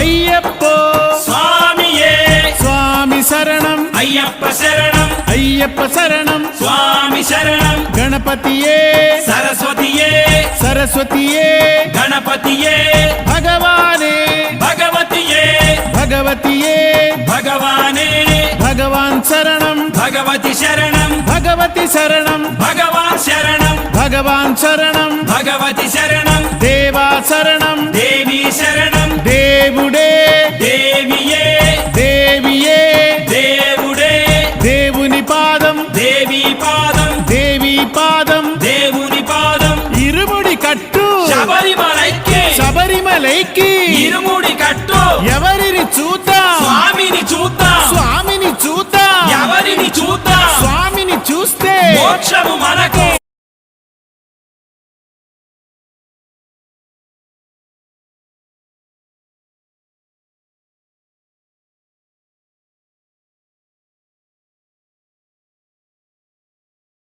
అయ్యప్పో స్వామియే స్వామి శరణం అయ్యప్ప శరణం అయ్యప్ప శరణం స్వామి శరణం గణపతియే సరస్వతియే సరస్వతియే గణపతియే భగవానే భగవతియే భగవతియే భగవానే భగవాన్ శరణం భగవతి శరణం భగవతి శరణం భగవాన్ శరణం భగవాన్ శరణం భగవతి శరణం దేవా శరణం దేవి శరణం దేవుడే దేవియే దేవియే దేవుడే దేవుని పాదం దేవి పాదం దేవి పాదం దేవుని పాదం ఇరుముడి కట్టు శబరిమలైకి శబరిమలైకి ఇరుముడి కట్టు ఎవరిని చూద్దాం స్వామిని చూద్దాం స్వామిని చూద్దాం ఎవరిని చూద్దాం స్వామిని చూస్తే మోక్షము మనకు